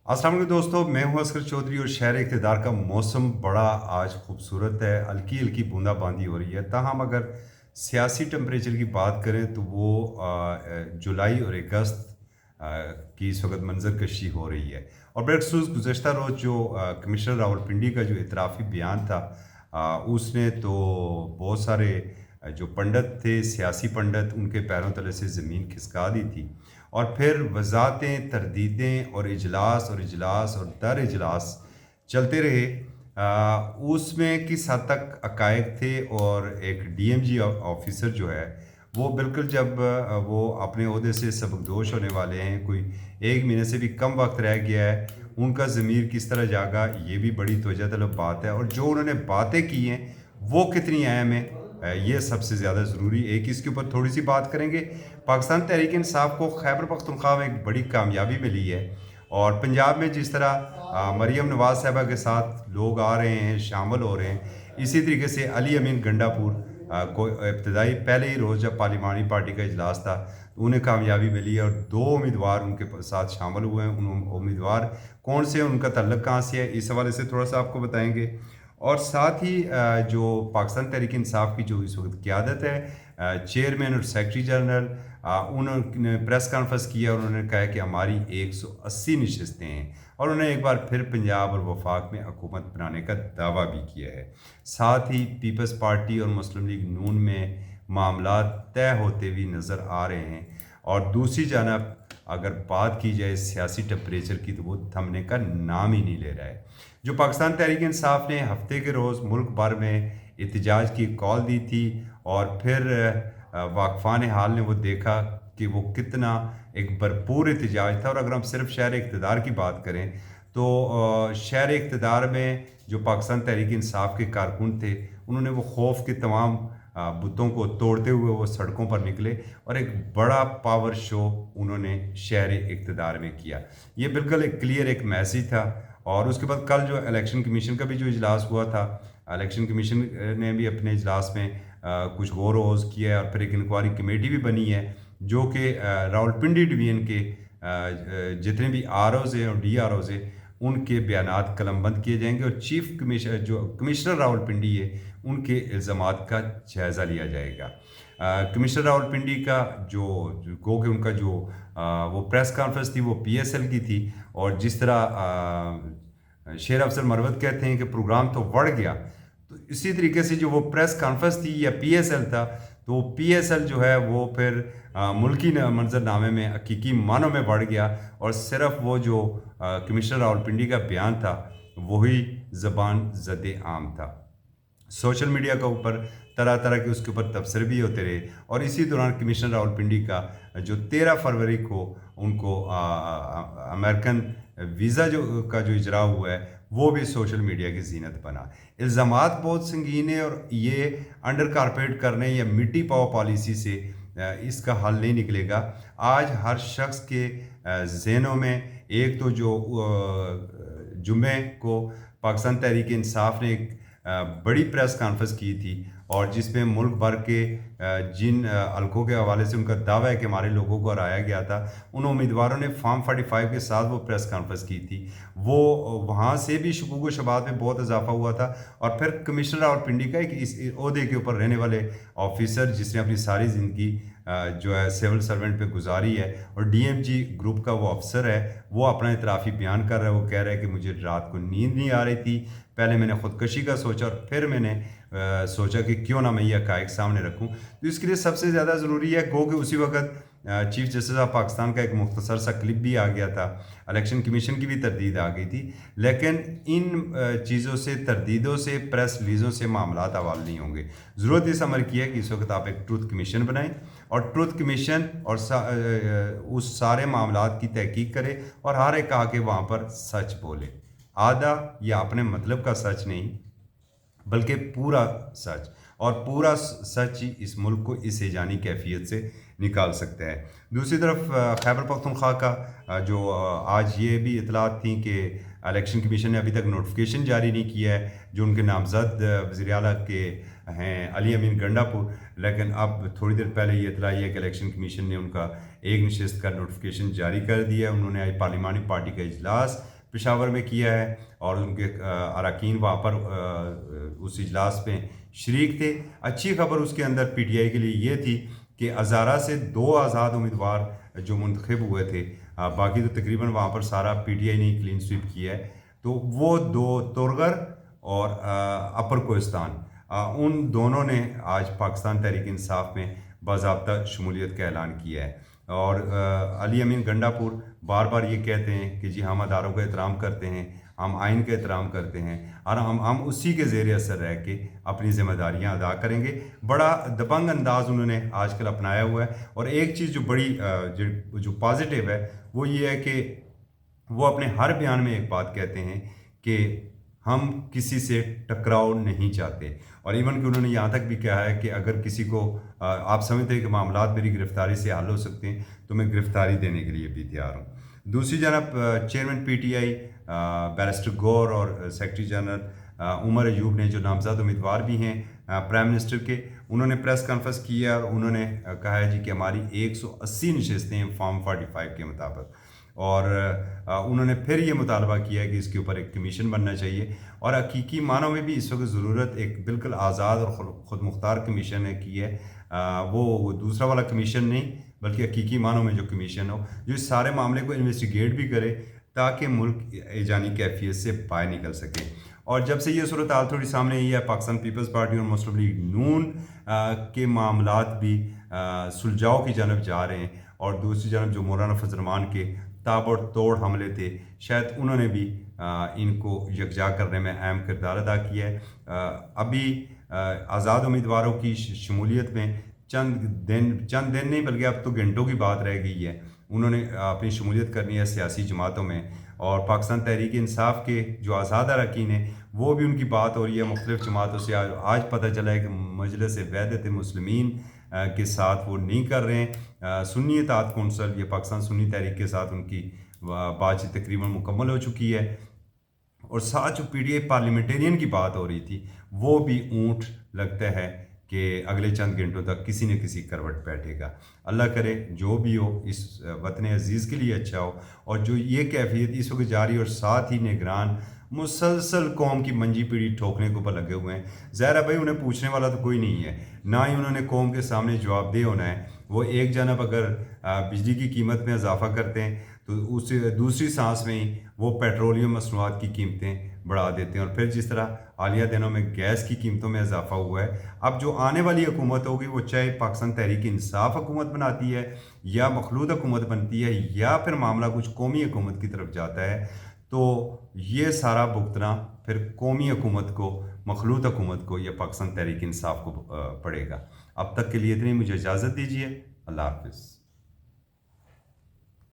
अस्सलाम वालेकुम दोस्तों, मैं हूं असगर चौधरी और शहर इक़्तिदार का मौसम बड़ा आज खूबसूरत है। हल्की हल्की बूंदाबांदी हो रही है। ताहम अगर सियासी टेम्परेचर की बात करें तो वो जुलाई और अगस्त की इस वक्त मंजर कशी हो रही है। और बिलखसूस गुज़श्ता रोज़ जो कमिश्नर रावलपिंडी का जो इतराफ़ी बयान था, उसने तो बहुत सारे जो पंडित थे, सियासी पंडित, उनके पैरों तले से ज़मीन खिसका दी थी। और फिर वज़ाहतें, तरदीदें और इजलास और दर इजलास चलते रहे। उसमें किस हद तक हक़ाइक़ थे। और एक डीएमजी ऑफ़िसर जो है, वो बिल्कुल जब वो अपने ओहदे से सबकदोश होने वाले हैं, कोई 1 महीने से भी कम वक़्त रह गया है, उनका ज़मीर किस तरह जागा, ये भी बड़ी तवज्जो तलब बात है। और जो उन्होंने बातें की हैं, वो कितनी अहम हैं, ये सबसे ज़्यादा ज़रूरी। एक इसके ऊपर थोड़ी-सी बात करेंगे। पाकिस्तान तहरीक-ए-इंसाफ को खैबर पख्तूनख्वा में एक बड़ी कामयाबी मिली है। और पंजाब में जिस तरह मरीम नवाज़ साहिबा के साथ लोग आ रहे हैं, शामिल हो रहे हैं, इसी तरीके से अली अमीन गंडापुर को इब्तदाई पहले ही रोज़ जब पार्लिमानी पार्टी का इजलास था, उन्हें कामयाबी मिली है और 2 उम्मीदवार उनके साथ शामिल हुए हैं। उन उम्मीदवार कौन से हैं, उनका तल्लुक कहाँ से है, इस हवाले से थोड़ा-सा आपको बताएँगे। और साथ ही जो पाकिस्तान तहरीक-ए-इंसाफ की जो इस वक़्त क़यादत है, चेयरमैन और सेक्रेटरी जनरल, उन्होंने प्रेस कॉन्फ्रेंस किया और उन्होंने कहा कि हमारी 180 नशिस्तें हैं। और उन्होंने एक बार फिर पंजाब और वफाक में हुकूमत बनाने का दावा भी किया है। साथ ही पीपल्स पार्टी और मुस्लिम लीग नून में मामला तय होते भी नज़र आ रहे हैं। और दूसरी जानब अगर बात की जाए सियासी टेम्परेचर की, तो वो थमने का नाम ही नहीं ले रहा है। जो पाकिस्तान तहरीक इंसाफ ने हफ्ते के रोज़ मुल्क भर में एहतजाज की कॉल दी थी, और फिर वाकफ़ान हाल ने वो देखा कि वो कितना एक भरपूर एहतजाज था। और अगर हम सिर्फ शहर इक़्तिदार की बात करें, तो शहर इक़्तिदार में जो पाकिस्तान तहरीक इंसाफ के कारकुन थे, उन्होंने वो खौफ के तमाम बुतों को तोड़ते हुए वो सड़कों पर निकले और एक बड़ा पावर शो उन्होंने शहर इक़्तिदार में किया। ये बिल्कुल एक क्लियर एक मैसेज था। और उसके बाद कल जो इलेक्शन कमीशन का भी जो इजलास हुआ था, इलेक्शन कमीशन ने भी अपने इजलास में कुछ गौर वोज़ किया है। और फिर एक इंक्वायरी कमेटी भी बनी है, जो कि रावलपिंडी डिवीज़न के जितने भी आरओज़ हैं और डीआरओज़ हैं, उनके बयानात कलमबंद किए जाएंगे। और चीफ कमिश्नर जो कमिश्नर रावलपिंडी है, उनके इल्ज़ामात का जायज़ा लिया जाएगा। कमिश्नर रावलपिंडी का जो गो कि उनका जो वो प्रेस कॉन्फ्रेंस थी, वो पीएसएल की थी। और जिस तरह शेर अफजल मरवत कहते हैं कि प्रोग्राम तो बढ़ गया, तो इसी तरीके से जो वो प्रेस कॉन्फ्रेंस थी या पीएसएल था, तो पीएसएल जो है वो फिर मुल्की मंजरनामे में हकीकी मानों में बढ़ गया। और सिर्फ वो जो कमिश्नर रावलपिंडी का बयान था, वही ज़बान ज़द आम था। सोशल मीडिया के ऊपर तरह तरह के उसके ऊपर तबसरे भी होते रहे। और इसी दौरान कमिश्नर रावलपिंडी का जो 13 फरवरी को उनको अमेरिकन वीज़ा जो इजरा हुआ है, वो भी सोशल मीडिया की जीनत बना। इल्ज़ामात बहुत संगीन है, और ये अंडर कारपेट करने या मिट्टी पाओ पॉलिसी से इसका हल नहीं निकलेगा। आज हर शख्स के ज़हनों में एक तो जो जुम्मे को पाकिस्तान तहरीक इंसाफ ने एक बड़ी प्रेस कॉन्फ्रेंस की थी, और जिसमें मुल्क भर के जिन हलकों के हवाले से उनका दावा है कि हमारे लोगों को हराया गया था, उन उम्मीदवारों ने फॉर्म 45 के साथ वो प्रेस कॉन्फ्रेंस की थी। वो वहाँ से भी शकूक व शुबहात में बहुत इजाफा हुआ था। और फिर कमिश्नर रावलपिंडी का एक इस ओहदे के ऊपर रहने वाले ऑफिसर, जिसने अपनी सारी ज़िंदगी जो है सिविल सर्वेंट पे गुजारी है, और डीएमजी ग्रुप का वो अफसर है, वो अपना इतराफ़ी बयान कर रहा है। वो कह रहा है कि मुझे रात को नींद नहीं आ रही थी, पहले मैंने ख़ुदकशी का सोचा, और फिर मैंने सोचा कि क्यों ना मैं ये हक़ाइक़ सामने रखूं। तो इसके लिए सबसे ज़्यादा ज़रूरी है गो कि उसी वक्त चीफ जस्टिस ऑफ पाकिस्तान का एक मुख्तसर सा क्लिप भी आ गया था। इलेक्शन कमीशन की भी तरदीद आ गई थी। लेकिन इन चीज़ों से, तरदीदों से, प्रेस रिलीज़ों से मामलात हवाल नहीं होंगे। ज़रूरत इस अमर की है कि इस वक्त आप एक ट्रूथ कमीशन बनाएं, और ट्रूथ कमीशन और उस सारे मामलात की तहकीक करे, और हर एक आके वहाँ पर सच बोले। आधा या अपने मतलब का सच नहीं, बल्कि पूरा सच। और पूरा सच ही इस मुल्क को इस हेजानी कैफियत से निकाल सकता है। दूसरी तरफ खैबर पख्तूनख्वा का जो आज ये भी इतलात थी कि इलेक्शन कमीशन ने अभी तक नोटिफिकेशन जारी नहीं किया है, जो उनके नामज़द वज़ीर आला के हैं अली अमीन गंडापुर। लेकिन अब थोड़ी देर पहले ये इतला है कि इलेक्शन कमीशन ने उनका एक नशिस्त का नोटिफिकेशन जारी कर दिया। उन्होंने आज पार्लिमानी पार्टी का इजलास पेशावर में किया है और उनके अरकान वहाँ पर उस इजलास में शरीक थे। अच्छी खबर उसके अंदर पीटीआई के लिए ये थी कि हज़ारा से 2 आज़ाद उम्मीदवार जो मुंतखब हुए थे, बाकी तो तकरीबन वहाँ पर सारा पीटीआई ने ही क्लीन स्वीप किया है, तो वो 2 तुरगर और अपर कोहिस्तान, उन दोनों ने आज पाकिस्तान तहरीक इंसाफ में बाज़ाब्ता शमूलियत का ऐलान किया है। और अली अमीन गंडापुर बार बार ये कहते हैं कि जी हम अदारों का एहतराम करते हैं, हम आइन का एहतराम करते हैं और हम उसी के ज़ेर असर रह के अपनी ज़िम्मेदारियाँ अदा करेंगे। बड़ा दबंग अंदाज़ उन्होंने आजकल अपनाया हुआ है। और एक चीज़ जो बड़ी जो पॉजिटिव है वो ये है कि वो अपने हर बयान में एक बात कहते हैं कि हम किसी से टकराव नहीं चाहते। और इवन कि उन्होंने यहाँ तक भी कहा है कि अगर किसी को आप समझते हैं कि मामलात मेरी गिरफ़्तारी से हल हो सकते हैं तो मैं गिरफ़्तारी देने के लिए भी तैयार हूँ। दूसरी जानब चेयरमैन पीटीआई बैरिस्टर गौर और सेक्रेटरी जनरल उमर अयूब ने, जो नामज़द उम्मीदवार भी हैं प्राइम मिनिस्टर के, उन्होंने प्रेस कॉन्फ्रेंस किया और उन्होंने कहा है जी कि हमारी 180 नशस्तें हैं फॉर्म 45 के मुताबिक। और उन्होंने फिर ये मुतालबा किया है कि इसके ऊपर एक कमीशन बनना चाहिए। और हकीकी मानों में भी इस वक्त ज़रूरत एक बिल्कुल आज़ाद और ख़ुद मुख्तार कमीशन की है, वो दूसरा वाला कमीशन नहीं बल्कि हकीकी मानों में जो कमीशन हो, जो इस सारे मामले को इन्वेस्टिगेट भी करे ताकि मुल्क एजानी कैफियत से बाहर निकल सके। और जब से ये सूरत हाल थोड़ी सामने आई है, पाकिस्तान पीपल्स पार्टी और मुस्लिम लीग नून के मामलात भी सुलझाव की जानब जा रहे हैं। और दूसरी जानब जो मौलाना फजल रहमान के ताबड़तोड़ हमले थे, शायद उन्होंने भी इनको यकजा करने में अहम किरदार अदा किया है। अभी आज़ाद उम्मीदवारों की शमूलियत में चंद दिन नहीं बल्कि अब तो घंटों की बात रह गई है। उन्होंने अपनी शमूलियत करनी है सियासी जमातों में। और पाकिस्तान तहरीक इंसाफ के जो आज़ाद अरकान हैं वो भी उनकी बात हो रही है मुख्तलिफ़ जमातों से। आज पता चला है कि मजलिस वहदत मुस्लिमीन के साथ वो नहीं कर रहे हैं। सुन्नी इत्तेहाद कौंसल या पाकिस्तान सुन्नी तहरीक के साथ उनकी बातचीत तकरीबन मुकम्मल हो चुकी है। और साथ जो पीटीआई पार्लियामेंटेरियन की बात हो रही थी वो भी ऊँट लगता है कि अगले चंद घंटों तक किसी न किसी करवट बैठेगा। अल्लाह करे जो भी हो इस वतन अजीज़ के लिए अच्छा हो। और जो ये कैफियत इस वक्त जारी और साथ ही निगरान मुसलसल कौम की मंजी पीढ़ी ठोकने के ऊपर लगे हुए हैं। ज़ाहिर है भाई उन्हें पूछने वाला तो कोई नहीं है, ना ही उन्होंने कौम के सामने जवाबदेह होना है। वो एक जानब अगर बिजली की कीमत में इजाफा करते हैं तो उस दूसरी सांस में ही वो पेट्रोलियम मसनूआत की कीमतें बढ़ा देते हैं। और फिर जिस तरह हालिया दिनों में गैस की कीमतों में इजाफा हुआ है, अब जो आने वाली हुकूमत होगी वो चाहे पाकिस्तान तहरीक इंसाफ हुकूमत बनाती है या मखलूद हुकूमत बनती है या फिर मामला कुछ कौमी हुकूमत की तरफ जाता है, तो ये सारा भुगतना फिर कौमी हुकूमत को, मखलूद हुकूमत को या पाकिस्तान तहरीक इंसाफ को पड़ेगा। अब तक के लिए इतनी, मुझे इजाज़त दीजिए। अल्लाह हाफ़िज़।